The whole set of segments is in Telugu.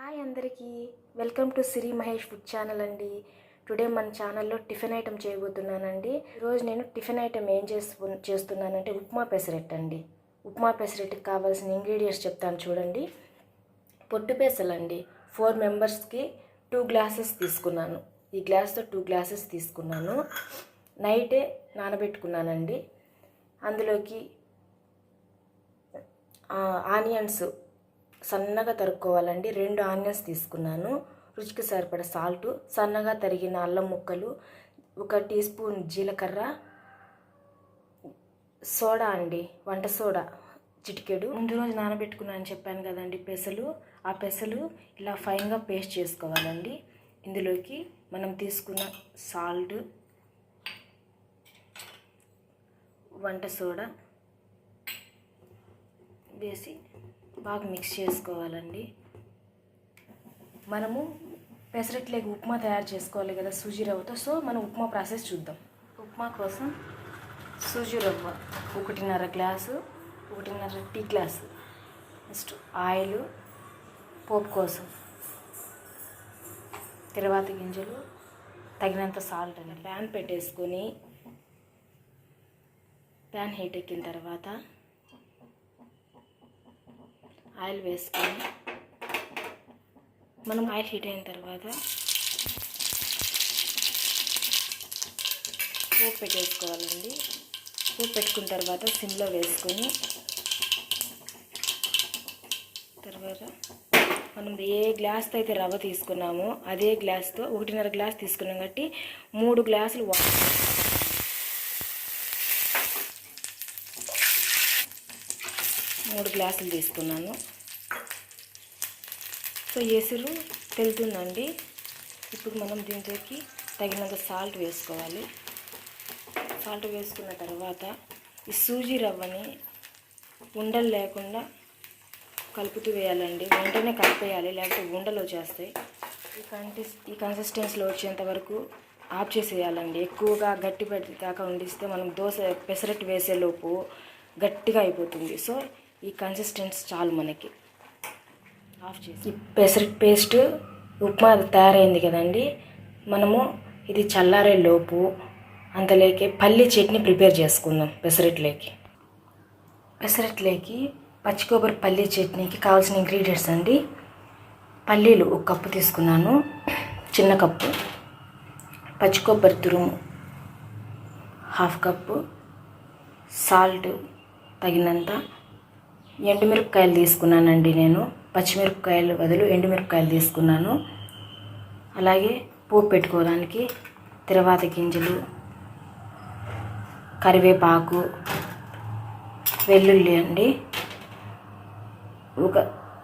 హాయ్ అందరికీ, welcome to Siri Mahesh food channel అండి. టుడే మన ఛానల్లో టిఫిన్ ఐటెం చేయబోతున్నానండి. ఈరోజు నేను టిఫిన్ ఐటెం ఏం చేస్తున్నానంటే ఉప్మా పెసరట్టు అండి. ఉప్మా పెసరట్టుకి కావాల్సిన ఇంగ్రీడియంట్స్ చెప్తాను చూడండి. పొట్టు పెసలండి, 4 మెంబర్స్కి 2 గ్లాసెస్ తీసుకున్నాను. ఈ గ్లాస్తో 2 గ్లాసెస్ తీసుకున్నాను. నైటే నానబెట్టుకున్నానండి. అందులోకి ఆనియన్స్ సన్నగా తరుక్కోవాలండి. 2 ఆనియన్స్ తీసుకున్నాను. రుచికి సరిపడ సాల్ట్, సన్నగా తరిగిన అల్లం ముక్కలు, 1 టీ స్పూన్ జీలకర్ర, సోడా అండి, వంట సోడా చిటికెడు. ముందు రోజు నానబెట్టుకున్నాను అని చెప్పాను కదండి పెసలు. ఆ పెసలు ఇలా ఫైన్గా పేస్ట్ చేసుకోవాలండి. ఇందులోకి మనం తీసుకున్న సాల్ట్, వంట సోడా వేసి బాగా మిక్స్ చేసుకోవాలండి. మనము పెసరట్లేకి ఉప్మా తయారు చేసుకోవాలి కదా సూజీ రవ్వతో. సో మనం ఉప్మా ప్రాసెస్ చూద్దాం. ఉప్మా కోసం సూజీ రవ్వ 1.5 glass, 1.5 tea glass. Next oil, పోపు కోసం తిరువాత గింజలు, తగినంత సాల్ట్ అండి. ప్యాన్ పెట్టేసుకొని ప్యాన్ హీట్ ఎక్కిన తర్వాత ఆయిల్ వేసుకొని మనం ఆయిల్ హీట్ అయిన తర్వాత పోపు పెట్టేసుకోవాలండి. పోపు పెట్టుకున్న తర్వాత సిమ్లో వేసుకొని తర్వాత మనం ఏ గ్లాస్తో అయితే రవ్వ తీసుకున్నామో అదే గ్లాస్తో 1.5 గ్లాస్ తీసుకున్నాం కాబట్టి 3 గ్లాసులు 3 గ్లాసులు తీసుకున్నాను. సో ఎసురు తెలుతుందండి. ఇప్పుడు మనం దీంట్లోకి తగినంత సాల్ట్ వేసుకోవాలి. సాల్ట్ వేసుకున్న తర్వాత ఈ సూజీ రవ్వని ఉండలు లేకుండా కలుపుతూ వేయాలండి. వెంటనే కలిపేయాలి, లేకపోతే ఉండలు వచ్చేస్తాయి. ఈ కన్సిస్టెన్సీలో వచ్చేంత వరకు ఆఫ్ చేసేయాలండి. ఎక్కువగా గట్టి పట్టి దాకా ఉండిస్తే మనం దోశ పెసరట్టు వేసేలోపు గట్టిగా అయిపోతుంది. సో ఈ కన్సిస్టెన్సీ చాలు మనకి. ఆఫ్ చేసి పెసరట్ పేస్ట్ ఉప్మా తయారైంది కదండి. మనము ఇది చల్లారే లోపు అంతలోకి పల్లి చట్నీ ప్రిపేర్ చేసుకుందాం. పెసరట్లేకి పచ్చి కొబ్బరి పల్లి చట్నీకి కావాల్సిన ఇంగ్రీడియంట్స్ అండి. పల్లీలు 1 కప్పు తీసుకున్నాను, చిన్న కప్పు. పచ్చి కొబ్బరి తురుము 1/2 కప్పు, సాల్ట్ తగినంత. ఎండుమిరపకాయలు తీసుకున్నానండి నేను. పచ్చిమిరపకాయలు బదులు ఎండుమిరపకాయలు తీసుకున్నాను. అలాగే పోపు పెట్టుకోవడానికి తిరువాత గింజలు, కరివేపాకు, వెల్లుల్లి అండి.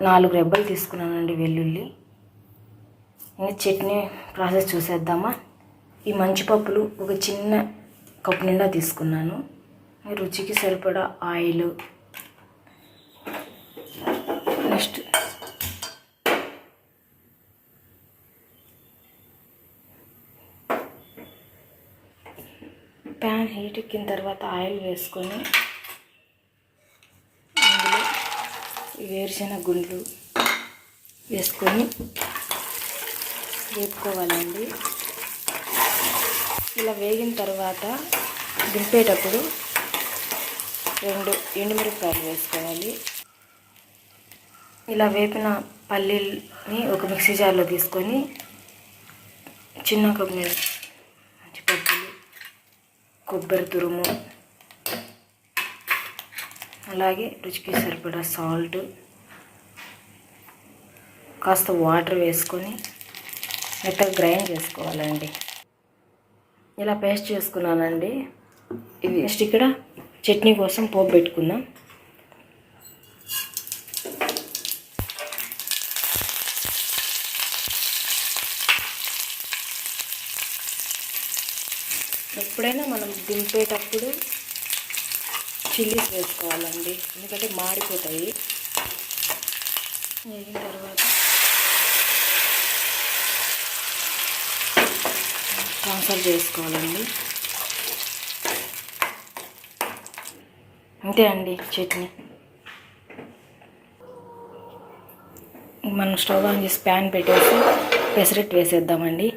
4 రెబ్బలు తీసుకున్నానండి వెల్లుల్లి. ఇంకా చట్నీ ప్రాసెస్ చూసేద్దామా. ఈ మంచిపప్పులు 1 చిన్న కప్పు నిండా తీసుకున్నాను. రుచికి సరిపడా ఆయిల్, నెక్స్ట్ ప్యాన్ హీట్ ఎక్కిన తర్వాత ఆయిల్ వేసుకొని అందులో వేరుశెనగ గుండ్లు వేసుకొని వేపుకోవాలండి. ఇలా వేగిన తర్వాత దింపేటప్పుడు 2 ఎండుమిరపకాయలు వేసుకోవాలి. ఇలా వేపిన పల్లీని ఒక మిక్సీ జార్లో తీసుకొని చిన్న కప్పు పప్పులు, కొబ్బరి తురుము, అలాగే రుచికి సరిపడా సాల్ట్, కాస్త వాటర్ వేసుకొని మెత్తగా గ్రైండ్ చేసుకోవాలండి. ఇలా పేస్ట్ చేసుకున్నానండి. ఇది నెక్స్ట్ ఇక్కడ చట్నీ కోసం పోపు పెట్టుకుందాం. ఎప్పుడైనా మనం దింపేటప్పుడు చిల్లీస్ వేసుకోవాలండి, ఎందుకంటే మాడిపోతాయి. వేగిన తర్వాత ట్రాన్స్ఫర్ చేసుకోవాలండి. అంతే అండి చట్నీ. మనం స్టవ్ ఆన్ చేసి ప్యాన్ పెట్టేసి పెసరట్టు వేసేద్దామండి.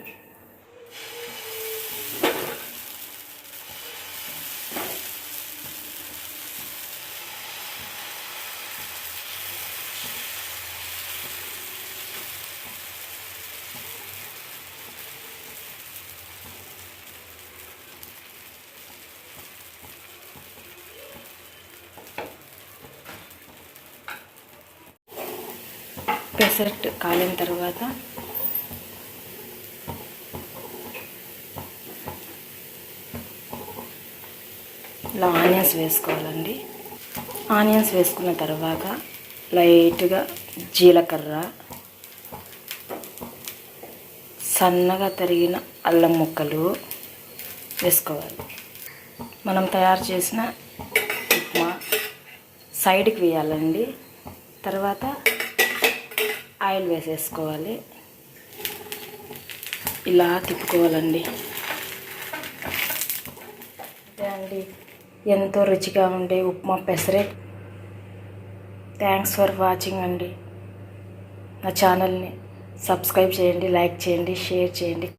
పెసరట్టు కాలిన తర్వాత ఇలా ఆనియన్స్ వేసుకోవాలండి. ఆనియన్స్ వేసుకున్న తర్వాత లైట్గా జీలకర్ర, సన్నగా తరిగిన అల్లం ముక్కలు వేసుకోవాలి. మనం తయారు చేసిన ఉప్మా సైడ్కి వేయాలండి. తర్వాత ఆయిల్ వేసేసుకోవాలి. ఇలా తిప్పుకోవాలండి. అంతే అండి, ఎంతో రుచిగా ఉండే upma pesarattu. Thanks for watching అండి. నా ఛానల్ని సబ్స్క్రైబ్ చేయండి, లైక్ చేయండి, షేర్ చేయండి.